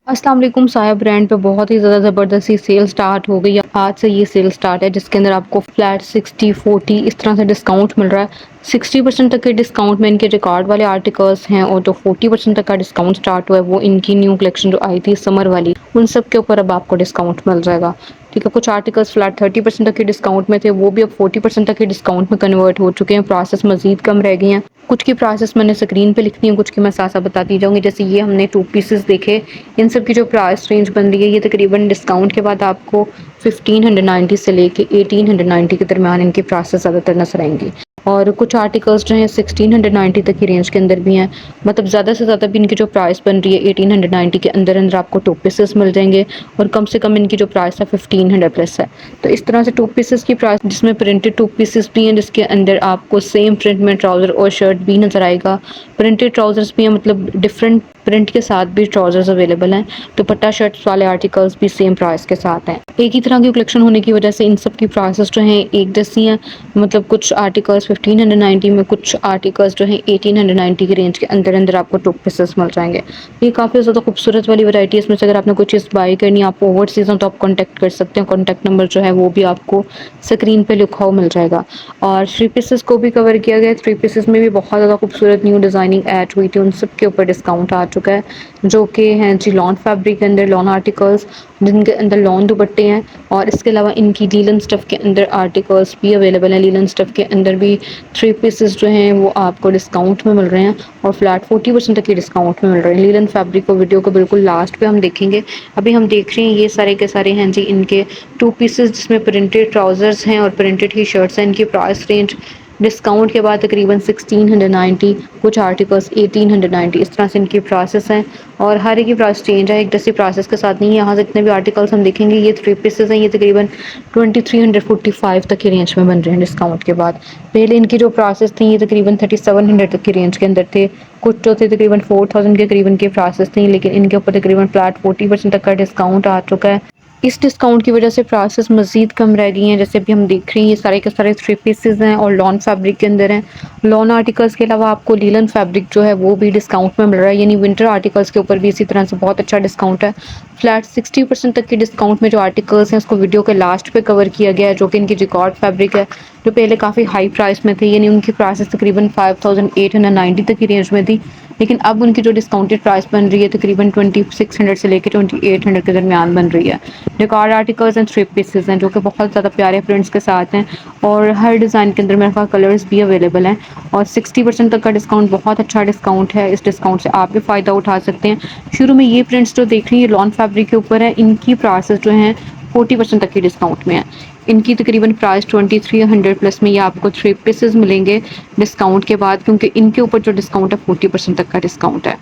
अस्सलाम वालेकुम। साया ब्रांड पे बहुत ही ज़्यादा ज़बरदस्ती सेल स्टार्ट हो गई है। आज से ये सेल स्टार्ट है जिसके अंदर आपको फ्लैट 60-40 इस तरह से डिस्काउंट मिल रहा है। 60% तक के डिस्काउंट में इनके रिकॉर्ड वाले आर्टिकल्स हैं और जो 40% तक का डिस्काउंट स्टार्ट हुआ है वो इनकी न्यू कलेक्शन जो आई थी समर वाली, उन सब के ऊपर अब आपको डिस्काउंट मिल जाएगा। ठीक है, कुछ आर्टिकल्स फ्लैट 30% तक के डिस्काउंट में थे, वो भी अब 40% तक के डिस्काउंट में कन्वर्ट हो चुके हैं। प्राइसेस मज़ीद कम रह गई हैं। कुछ की प्राइसेस मैंने स्क्रीन पे लिखती हूँ, कुछ की मैं साथ-साथ बताती जाऊँगी। जैसे ये हमने 2 पीसेस देखे, इन सब की जो प्राइस रेंज बन रही है ये तकरीबन डिस्काउंट के बाद आपको 1590 से लेके 1890 के दरमियान इनकी प्राइसेस ज़्यादातर नज़र आएँगी। और कुछ आर्टिकल्स जो हैं 1690 तक की रेंज के अंदर भी हैं। मतलब ज़्यादा से ज़्यादा भी इनकी जो प्राइस बन रही है 1890 के अंदर-अंदर आपको 2 पीसेस मिल जाएँगे और कम से कम इनकी जो प्राइस है 1500 प्लस है। तो इस तरह से 2 पीसेस की प्राइस जिसमें प्रिंटेड 2 पीसेस भी हैं जिसके अंदर आपको सेम प्रिंट में ट्राउज़र और शर्ट भी नज़र आएगा। प्रिंटेड ट्राउज़र्स भी हैं, मतलब डिफरेंट प्रिंट के साथ भी ट्राउज़र्स अवेलेबल हैं। दुपट्टा शर्ट्स वाले आर्टिकल्स भी सेम प्राइस के साथ हैं। एक ही तरह की कलेक्शन होने की वजह से इन सब की प्राइसेस जो हैं एक जैसी हैं। मतलब कुछ आर्टिकल्स 1590 में, कुछ आर्टिकल्स जो हैं 1890 की रेंज के अंदर-अंदर आपको 2 पीसेस मिल जाएँगे। ये काफ़ी ज़्यादा खूबसूरत वाली वैरायटी है। इसमें से अगर आपने कोई चीज़ बाय करनी है, आप ओवरसीज़ हैं तो आप कॉन्टैक्ट कर सकते हैं। कॉन्टैक्ट नंबर जो है वो भी आपको स्क्रीन पे लिखा हुआ मिल जाएगा। और 3 पीसेस को भी कवर किया गया है। 3 पीसेस में भी बहुत ज़्यादा खूबसूरत न्यू डिज़ाइनिंग ऐड हुई थी, उन सब के ऊपर डिस्काउंट आ चुका है। जो कि हैं जी लॉन फैब्रिक के अंदर लॉन आर्टिकल्स, जिनके अंदर लॉन दुपट्टे हैं और इसके अलावा इनकी लीलन स्टफ़ के अंदर आर्टिकल्स भी अवेलेबल हैं। लीलन स्टफ़ के अंदर भी 3 पीसेस जो हैं वो आपको डिस्काउंट में मिल रहे हैं और फ्लैट 40% तक के डिस्काउंट में मिल रहे हैं। लीलन फैब्रिक को वीडियो को बिल्कुल लास्ट पे हम देखेंगे। अभी हम देख रहे हैं ये सारे के सारे हैं जी इनके 2 पीसेस जिसमें प्रिंटेड ट्राउज़र्स हैं और प्रिंटेड ही शर्ट्स हैं। इनकी प्राइस रेंज डिस्काउंट के बाद तकरीबन 1690, कुछ आर्टिकल्स 1890, इस तरह से इनकी प्राइसेस हैं और हर एक की प्राइस चेंज है, एक जैसी प्राइसेस के साथ नहीं है। यहाँ से जितने भी आर्टिकल्स हम देखेंगे ये 3 पीसेस हैं, ये तकरीबन 2345 तक की रेंज में बन रहे हैं डिस्काउंट के बाद। पहले इनकी जो प्राइसेस थी ये तकरीबन 3700 तक की रेंज के अंदर थे। कुछ जो थे तकरीबन 4000 के करीबन की प्राइसेस थी, लेकिन इनके ऊपर तकरीबन फ्लैट 40% तक का डिस्काउंट आ चुका है। इस डिस्काउंट की वजह से प्राइसेस मज़ीद कम रह गई हैं। जैसे अभी हम देख रहे हैं ये सारे के सारे 3 पीसेस हैं और लॉन फैब्रिक के अंदर हैं। लॉन आर्टिकल्स के अलावा आपको लीलन फैब्रिक जो है वो भी डिस्काउंट में मिल रहा है, यानी विंटर आर्टिकल्स के ऊपर भी इसी तरह से बहुत अच्छा डिस्काउंट है। फ्लैट 60% तक के डिस्काउंट में जो आर्टिकल्स हैं उसको वीडियो के लास्ट पे कवर किया गया है, जो कि इनकी जिकॉर्ड फैब्रिक है, जो पहले काफ़ी हाई प्राइस में थे, यानी उनकी प्राइसेस तकरीबन 5890 तक की रेंज में थी। लेकिन अब उनकी जो डिस्काउंटेड प्राइस बन रही है तकरीबन 2600 से लेकर 2800 के दरमियान बन रही है। रिकॉर्ड आर्टिकल्स एंड 3 पीसेस हैं जो कि बहुत ज़्यादा प्यारे प्रिंट्स के साथ हैं और हर डिज़ाइन के अंदर मेरे पास कलर्स भी अवेलेबल हैं और 60% तक का डिस्काउंट बहुत अच्छा डिस्काउंट है। इस डिस्काउंट से आप भी फ़ायदा उठा सकते हैं। शुरू में ये प्रिंट्स जो देख रही है लॉन फैब्रिक के ऊपर है, इनकी प्राइसेस जो हैं 40% तक की डिस्काउंट में है। इनकी तकरीबन प्राइस 2300 प्लस में ये आपको 3 पीसेस मिलेंगे डिस्काउंट के बाद, क्योंकि इनके ऊपर जो डिस्काउंट है 40% तक का डिस्काउंट है।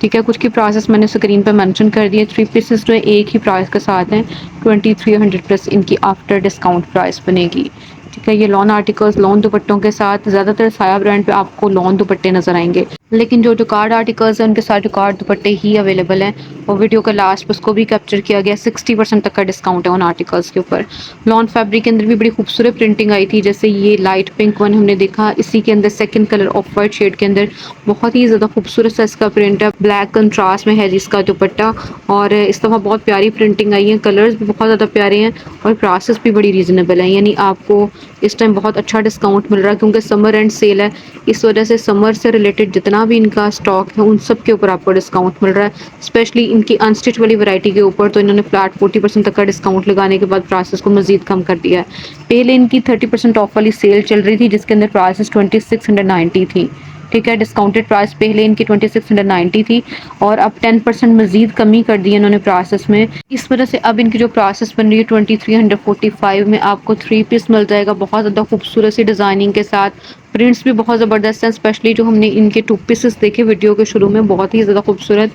ठीक है, कुछ की प्राइसेस मैंने स्क्रीन पे मेंशन कर दिए। 3 पीसेस जो है एक ही प्राइस के साथ हैं, 2300 प्लस इनकी आफ्टर डिस्काउंट प्राइस बनेगी। ठीक है, ये लॉन आर्टिकल्स लॉन दुपट्टों के साथ, ज़्यादातर साया ब्रांड पे आपको लॉन दुपट्टे नज़र आएंगे, लेकिन जो कार्ड आर्टिकल्स हैं उनके साथ कार्ड दुपट्टे ही अवेलेबल हैं और वीडियो का लास्ट उसको भी कैप्चर किया गया। 60% तक का डिस्काउंट है उन आर्टिकल्स के ऊपर। लॉन फैब्रिक के अंदर भी बड़ी खूबसूरत प्रिंटिंग आई थी, जैसे ये लाइट पिंक वन हमने देखा, इसी के अंदर second colour of white shade के अंदर बहुत ही ज़्यादा खूबसूरत सा इसका प्रिंट है, ब्लैक कंट्रास्ट में है जिसका दुपट्टा और इस दफ़ा बहुत प्यारी प्रिंटिंग आई है। कलर्स भी बहुत ज़्यादा प्यारे हैं और प्राइसेस भी बड़ी रीज़नेबल हैं, यानी आपको इस टाइम बहुत अच्छा डिस्काउंट मिल रहा है क्योंकि समर एंड सेल है। इस वजह से समर से रिलेटेड जितना भी इनका स्टॉक है उन सब के ऊपर आपको डिस्काउंट मिल रहा है। स्पेशली इनकी अनस्टिच वाली वैरायटी के ऊपर तो इन्होंने फ्लैट 40% तक का डिस्काउंट लगाने के बाद प्राइसेस को मजीद कम कर दिया है। पहले इनकी 30% ऑफ वाली सेल चल रही थी जिसके अंदर प्राइसेस 2690 थी। ठीक है, डिस्काउंटेड प्राइस पहले इनकी 2690 थी और अब 10% मजीद कमी कर दी है इन्होंने प्राइसेस में। इस वजह से अब इनकी जो प्राइसेस बन रही है 2345 में आपको 3 पीस मिल जाएगा, बहुत ज़्यादा खूबसूरत सी डिज़ाइनिंग के साथ। प्रिंट्स भी बहुत ज़बरदस्त हैं, स्पेशली जो हमने इनके 2 पीसेस देखे वीडियो के शुरू में, बहुत ही ज़्यादा खूबसूरत,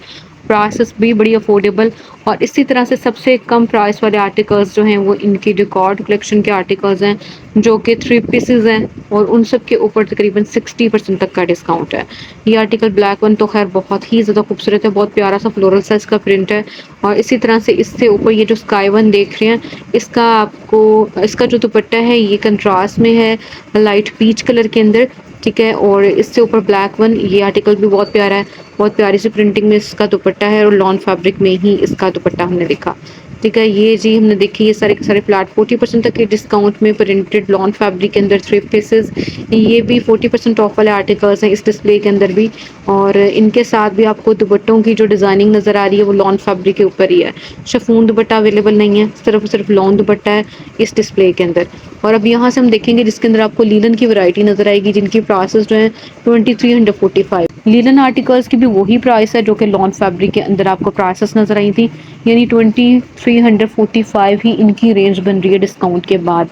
प्राइसेस भी बड़ी अफोर्डेबल। और इसी तरह से सबसे कम प्राइस वाले आर्टिकल्स जो हैं वो इनकी रिकॉर्ड कलेक्शन के आर्टिकल्स हैं जो कि 3 पीसेस हैं और उन सब के ऊपर तकरीबन 60% तक का डिस्काउंट है। ये आर्टिकल ब्लैक वन तो खैर बहुत ही ज़्यादा खूबसूरत है, बहुत प्यारा सा फ्लोरल सा इसका प्रिंट है और इसी तरह से इससे ऊपर ये जो स्काई वन देख रहे हैं इसका आपको इसका जो दुपट्टा है ये कंट्रास्ट में है, लाइट पीच कलर के अंदर, ठीक है। और इससे ऊपर ब्लैक वन, ये आर्टिकल भी बहुत प्यारा है, बहुत प्यारी सी प्रिंटिंग में इसका दुपट्टा है और लॉन फैब्रिक में ही इसका दुपट्टा हमने देखा। ठीक है, ये जी हमने देखी, ये सारे के सारे फ्लैट 40% तक के डिस्काउंट में प्रिंटेड लॉन फैब्रिक के अंदर 3 पीसेस, ये भी 40% ऑफ वाले आर्टिकल्स हैं इस डिस्प्ले के अंदर भी। और इनके साथ भी आपको दुपट्टों की जो डिज़ाइनिंग नज़र आ रही है वो लॉन फैब्रिक के ऊपर ही है। शिफॉन दुपट्टा अवेलेबल नहीं है, सिर्फ और सिर्फ लॉन दुपट्टा है इस डिस्प्ले के अंदर। और अब यहाँ से हम देखेंगे जिसके अंदर आपको लीलन की वैरायटी नज़र आएगी, जिनकी प्राइसेस जो हैं 2345। लीलन आर्टिकल्स की भी वही प्राइस है जो कि लॉन फैब्रिक के अंदर आपको प्राइसेस नज़र आई थी, यानी 2345 ही इनकी रेंज बन रही है डिस्काउंट के बाद।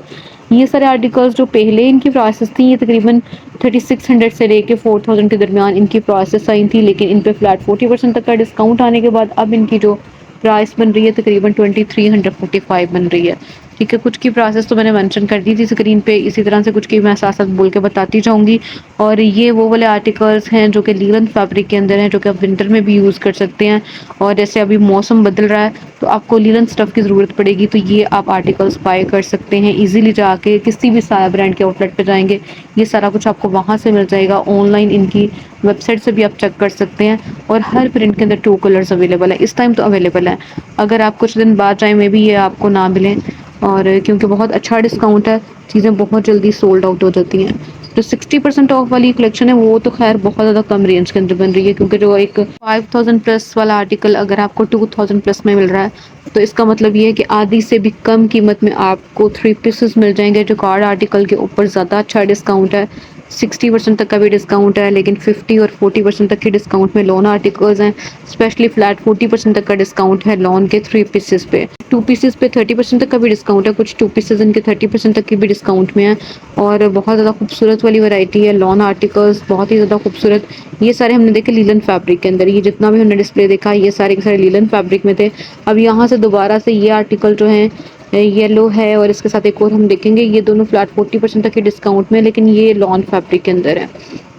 ये सारे आर्टिकल्स जो पहले इनकी प्राइसेस थी, ये तकरीबन 3600 से लेके 4000 के दरमियान इनकी प्राइसेस आई थी, लेकिन इन पे फ्लैट 40% तक का डिस्काउंट आने के बाद अब इनकी जो प्राइस बन रही है तकरीबन 2345 बन रही है। ठीक है, कुछ की प्राइसेस तो मैंने मेंशन कर दी थी स्क्रीन पे, इसी तरह से कुछ की मैं साथ साथ बोल के बताती जाऊंगी। और ये वो वाले आर्टिकल्स हैं जो कि लीलन फैब्रिक के अंदर हैं, जो कि आप विंटर में भी यूज़ कर सकते हैं। और जैसे अभी मौसम बदल रहा है तो आपको लीलन स्टफ़ की ज़रूरत पड़ेगी, तो ये आप आर्टिकल्स बाय कर सकते हैं ईजिली। जाके किसी भी साया ब्रांड के आउटलेट पे जाएंगे, ये सारा कुछ आपको वहाँ से मिल जाएगा। ऑनलाइन इनकी वेबसाइट से भी आप चेक कर सकते हैं। और हर प्रिंट के अंदर 2 कलर्स अवेलेबल है, इस टाइम तो अवेलेबल है। अगर आप कुछ दिन बाद जाएँ मे बी ये आपको ना मिलें, और क्योंकि बहुत अच्छा डिस्काउंट है, चीज़ें बहुत जल्दी सोल्ड आउट हो जाती हैं। जो 60% ऑफ वाली कलेक्शन है वो तो खैर बहुत ज़्यादा कम रेंज के अंदर बन रही है, क्योंकि जो एक 5000 प्लस वाला आर्टिकल अगर आपको 2000 प्लस में मिल रहा है, तो इसका मतलब ये है कि आधी से भी कम कीमत में आपको 3 पीसेस मिल जाएंगे। जो कार्ड आर्टिकल के ऊपर ज़्यादा अच्छा डिस्काउंट है, 60% तक का भी डिस्काउंट है, लेकिन 50 और 40% तक के डिस्काउंट में लॉन आर्टिकल्स हैं। स्पेशली फ्लैट 40% तक का डिस्काउंट है लॉन के 3 पीसेस पे। 2 पीसेस पे 30% तक का भी डिस्काउंट है, कुछ 2 पीसेस इनके 30% तक की भी डिस्काउंट में है। और बहुत ज़्यादा खूबसूरत वाली वैरायटी है लॉन आर्टिकल्स, बहुत ही ज़्यादा खूबसूरत। ये सारे हमने देखे लीलन फैब्रिक के अंदर, ये जितना भी हमने डिस्प्ले देखा ये सारे के सारे लीलन फैब्रिक में थे। अब यहाँ से दोबारा से ये आर्टिकल जो हैं येलो है, और इसके साथ एक और हम देखेंगे, ये दोनों फ्लैट 40% तक के डिस्काउंट में, लेकिन ये लॉन फैब्रिक के अंदर है।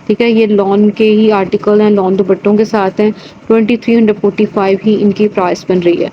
ठीक है, ये लॉन के ही आर्टिकल हैं, लॉन दुपट्टों के साथ हैं। 2345 ही इनकी प्राइस बन रही है।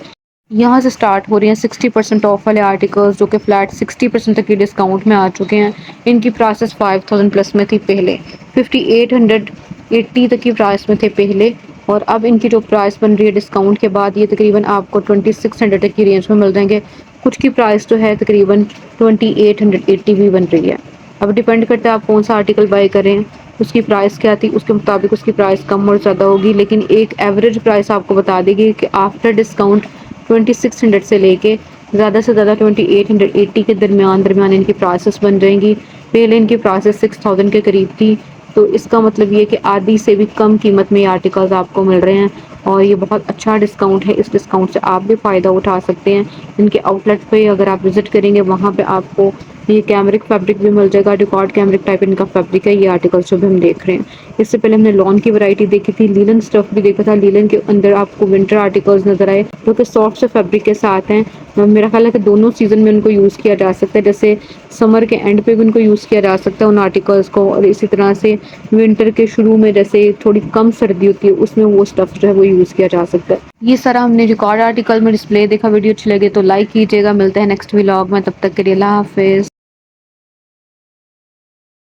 यहाँ से स्टार्ट हो रही हैं 60% ऑफ वाले आर्टिकल्स, जो कि फ्लैट 60% तक की डिस्काउंट में आ चुके हैं। इनकी प्राइसेस 5000 प्लस में थी पहले, 5880 तक की प्राइस में थे पहले, और अब इनकी जो प्राइस बन रही है डिस्काउंट के बाद ये तकरीबन आपको 2600 तक की रेंज में मिल जाएंगे। कुछ की प्राइस जो है तकरीबन 2880 भी बन रही है। अब डिपेंड करता है आप कौन सा आर्टिकल बाय करें, उसकी प्राइस क्या थी उसके मुताबिक उसकी प्राइस कम और ज़्यादा होगी, लेकिन एक एवरेज प्राइस आपको बता देगी कि आफ्टर डिस्काउंट 2600 से लेके ज़्यादा से ज़्यादा 2880 के दरमियान इनकी प्राइसेस बन जाएंगी। पहले इनकी प्राइसेस 6000 के करीब थी, तो इसका मतलब ये कि आधी से भी कम कीमत में ये आर्टिकल्स आपको मिल रहे हैं। और ये बहुत अच्छा डिस्काउंट है, इस डिस्काउंट से आप भी फ़ायदा उठा सकते हैं। इनके आउटलेट पे अगर आप विज़िट करेंगे वहाँ पे आपको ये कैमरिक फैब्रिक भी मिल जाएगा, डिकॉर्ड कैमरिक टाइप इनका फैब्रिक है ये आर्टिकल्स जो भी हम देख रहे हैं। इससे पहले हमने लॉन की वैरायटी देखी थी, लीलन स्टफ भी देखा था। लीलन के अंदर आपको विंटर आर्टिकल्स नजर आए जो कि सॉफ्ट से फैब्रिक के साथ हैं। मेरा ख्याल है कि दोनों सीजन में उनको यूज़ किया जा सकता है, जैसे समर के एंड पे भी उनको यूज़ किया जा सकता है उन आर्टिकल्स को, और इसी तरह से विंटर के शुरू में जैसे थोड़ी कम सर्दी होती है उसमें वो स्टफ जो है वो यूज़ किया जा सकता है। ये सारा हमने रिकॉर्ड आर्टिकल में डिस्प्ले देखा। वीडियो अच्छी लगे तो लाइक कीजिएगा। मिलते हैं नेक्स्ट व्लॉग में, तब तक के लिए अल्लाह हाफिज़।